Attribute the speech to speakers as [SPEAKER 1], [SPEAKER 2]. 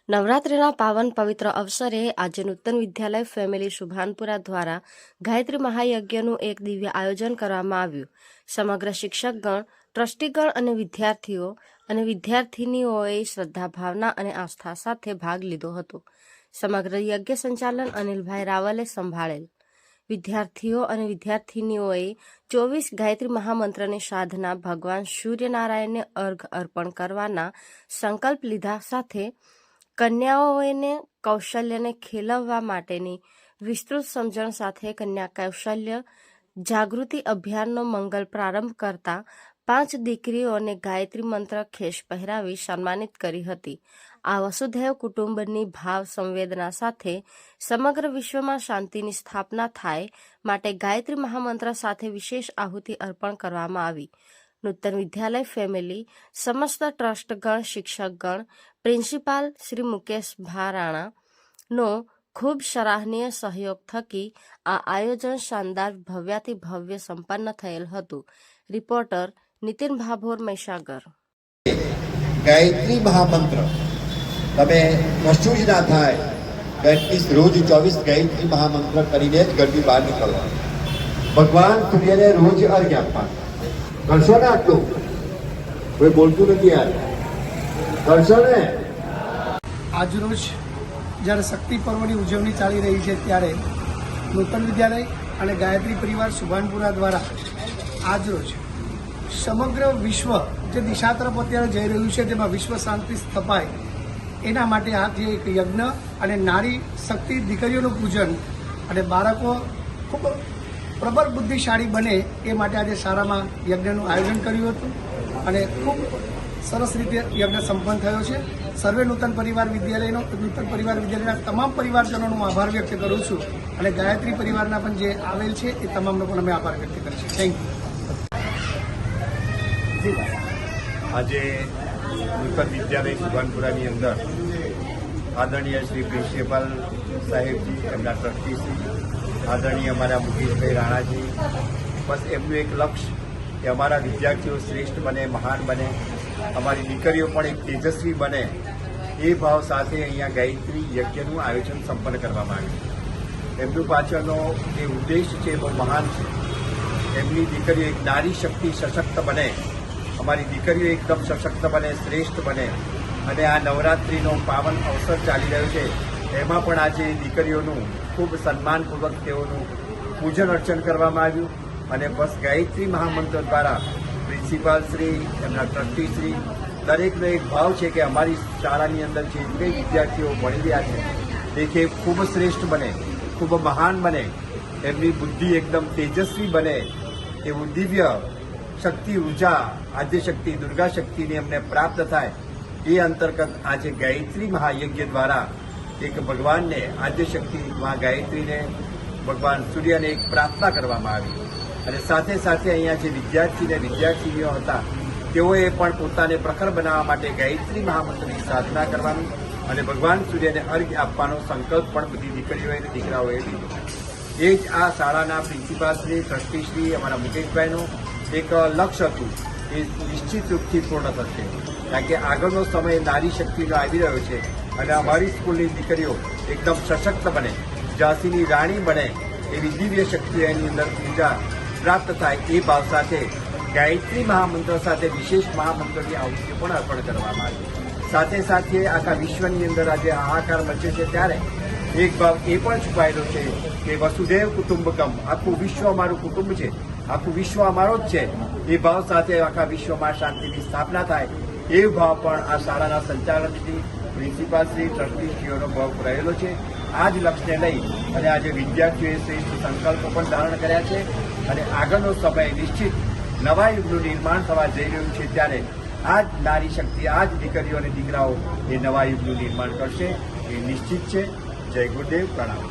[SPEAKER 1] નવરાત્રિના પાવન પવિત્ર અવસરે આજે નૂતન વિદ્યાલય ફેમિલી શુભાનપુરા દ્વારા ગાયત્રી મહાયજ્ઞનું એક દિવ્ય આયોજન કરવામાં આવ્યું. સમગ્ર શિક્ષકગણ, ટ્રસ્ટીગણ અને વિદ્યાર્થીઓ અને વિદ્યાર્થિનીઓએ શ્રદ્ધા, ભાવના અને આસ્થા સાથે ભાગ લીધો હતો. સમગ્ર યજ્ઞ સંચાલન અનિલભાઈ રાવલે સંભાળેલ. વિદ્યાર્થીઓ અને વિદ્યાર્થિનીઓએ 24 ગાયત્રી મહામંત્રની સાધના ભગવાન સૂર્યનારાયણને અર્ઘ અર્પણ કરવાના સંકલ્પ લીધા સાથે કન્યાઓને કૌશલ્યને ખીલવવા માટેની વિસ્તૃત સમજણ સાથે કન્યા કૌશલ્ય જાગૃતિ અભિયાનનો મંગલ પ્રારંભ કરતા 5 દીકરીઓને ગાયત્રી મંત્ર ખેસ પહેરાવી સન્માનિત કરી હતી. આ વસુધૈવ કુટુંબની ભાવ સંવેદના સાથે સમગ્ર વિશ્વમાં શાંતિની સ્થાપના થાય માટે ગાયત્રી મહામંત્ર સાથે વિશેષ આહુતિ અર્પણ કરવામાં આવી. નૂતન વિદ્યાલય ફેમિલી, સમસ્ત ટ્રસ્ટગણ, શિક્ષકગણ, પ્રિન્સિપાલ શ્રી મુકેશ ભારાણાનો ખૂબ સરાહનીય સહયોગ થકી આ આયોજન શાનદાર ભવ્યાતિ ભવ્ય સંપન્ન થયેલ હતું. રિપોર્ટર નીતિન ભાભોર, મહીસાગર.
[SPEAKER 2] ગાયત્રી મહામંત્ર તમે કશું જ ના થાય, એટલીસ્ટ રોજ 24 ગાયત્રી મહામંત્ર કરીને જ ઘરની બહાર નીકળવાનું. ભગવાન સૂર્યને રોજ અર્ઘ્ય આપવાનું. કરશો ને આટલું? કોઈ બોલતું નથી યાર, કરશો ને?
[SPEAKER 3] આજરોજ જ્યારે શક્તિ પર્વની ઉજવણી ચાલી રહી છે ત્યારે નૂતન વિદ્યાલય અને ગાયત્રી પરિવાર શુભાનપુરા દ્વારા આજરોજ સમગ્ર વિશ્વ જે દિશા તરફ અત્યારે જઈ રહ્યું છે તેમાં વિશ્વ શાંતિ સ્થપાય એના માટે આજે એક યજ્ઞ અને નારી શક્તિ દીકરીઓનું પૂજન અને બાળકો ખૂબ પ્રબળ બુદ્ધિશાળી બને એ માટે આજે શાળામાં યજ્ઞનું આયોજન કર્યું હતું અને ખૂબ સરસ રીતે યજ્ઞ સંપન્ન થયો છે. સર્વે નૂતન પરિવાર વિદ્યાલયના તમામ પરિવારજનોનો હું આભાર વ્યક્ત કરું છું અને ગાયત્રી પરિવારના પણ જે આવેલ છે એ તમામનો પણ અમે આભાર વ્યક્ત કરીએ છીએ. Thank you.
[SPEAKER 4] આજે નૂતન વિદ્યાલય શુભાનપુરાની અંદર આદરણીય શ્રી પ્રિન્સિપાલ સાહેબજી, એમના ટ્રસ્ટીશ્રી, આદરણીય અમારા મુકેશભાઈ રાણાજી, બસ એમનું એક લક્ષ્ય કે અમારા વિદ્યાર્થીઓ શ્રેષ્ઠ બને, મહાન બને, અમારી દીકરીઓ પણ એક તેજસ્વી બને, એ ભાવ સાથે અહીંયા ગાયત્રી યજ્ઞનું આયોજન સંપન્ન કરવામાં આવ્યું. એમનું પાછળનો જે ઉદ્દેશ છે બહુ મહાન છે. એમની દીકરીઓ એક નારી શક્તિ સશક્ત બને, અમારી દીકરીઓ એકદમ સશક્ત બને, શ્રેષ્ઠ બને અને આ નવરાત્રિનો પાવન અવસર ચાલી રહ્યો છે એમાં પણ આજે દીકરીઓનું ખૂબ સન્માનપૂર્વક તેઓનું પૂજન અર્ચન કરવામાં આવ્યું અને બસ ગાયત્રી મહામંત્ર દ્વારા પ્રિન્સિપાલ શ્રી, એમના ટ્રસ્ટીશ્રી દરેકનો એક ભાવ છે કે અમારી શાળાની અંદર જે કંઈ વિદ્યાર્થીઓ ભણી રહ્યા છે તે ખૂબ શ્રેષ્ઠ બને, ખૂબ મહાન બને, એમની બુદ્ધિ એકદમ તેજસ્વી બને, એવું દિવ્ય શક્તિ, ઉર્જા, આદ્યશક્તિ, દુર્ગા શક્તિની અમને પ્રાપ્ત થાય એ અંતર્ગત આજે ગાયત્રી મહાયજ્ઞ દ્વારા એક ભગવાનને, આદ્યશક્તિ મા ગાયત્રીને, ભગવાન સૂર્યને એક પ્રાર્થના કરવામાં આવી અને સાથે સાથે અહીંયા જે વિદ્યાર્થીનીઓ હતા તેઓએ પણ પોતાને પ્રખર બનાવવા માટે ગાયત્રી મહામંત્રની સાધના કરવાની અને ભગવાન સૂર્યને અર્ઘ્ય આપવાનો સંકલ્પ પણ બધી દીકરીઓએ અને દીકરાઓએ લીધો. એ જ આ શાળાના પ્રિન્સિપાલશ્રી, ટ્રસ્ટીશ્રી, અમારા મુકેશભાઈનું એક લક્ષ્ય હતું એ નિશ્ચિત રૂપથી પૂર્ણ થશે. કારણ કે આગળનો સમય નારી શક્તિનો આવી રહ્યો છે અને અમારી સ્કૂલની દીકરીઓ એકદમ સશક્ત બને, ઝાંસીની રાણી બને એવી દિવ્ય શક્તિઓ એની અંદર પૂજા પ્રાપ્ત થાય એ ભાવ સાથે ગાયત્રી મહામંત્ર સાથે વિશેષ મહામંત્રની આહુતિ પણ અર્પણ કરવામાં આવી. સાથે સાથે આખા વિશ્વની અંદર આજે હાહાકાર મચે છે ત્યારે એક ભાવ એ પણ છુપાયેલો છે કે વસુધૈવ કુટુંબકમ, આખું વિશ્વ અમારું કુટુંબ છે, આખું વિશ્વ અમારો જ છે. એ ભાવ સાથે આખા વિશ્વમાં શાંતિની સ્થાપના થાય એ ભાવ પણ આ શાળાના સંચાલકશ્રી, પ્રિન્સિપાલશ્રી, ટ્રસ્ટીશ્રીઓનો ભાવ રહેલો છે. આ જ લક્ષ્યને લઈ અને આજે વિદ્યાર્થીઓએ શ્રેષ્ઠ સંકલ્પો પણ ધારણ કર્યા છે અને આગળનો સમય નિશ્ચિત નવા યુગનું નિર્માણ થવા જઈ રહ્યું છે ત્યારે આ જ નારી શક્તિ, આ જ દીકરીઓ અને દીકરાઓ એ નવા યુગનું નિર્માણ કરશે એ નિશ્ચિત છે. જય ગુરુદેવ, પ્રણામ.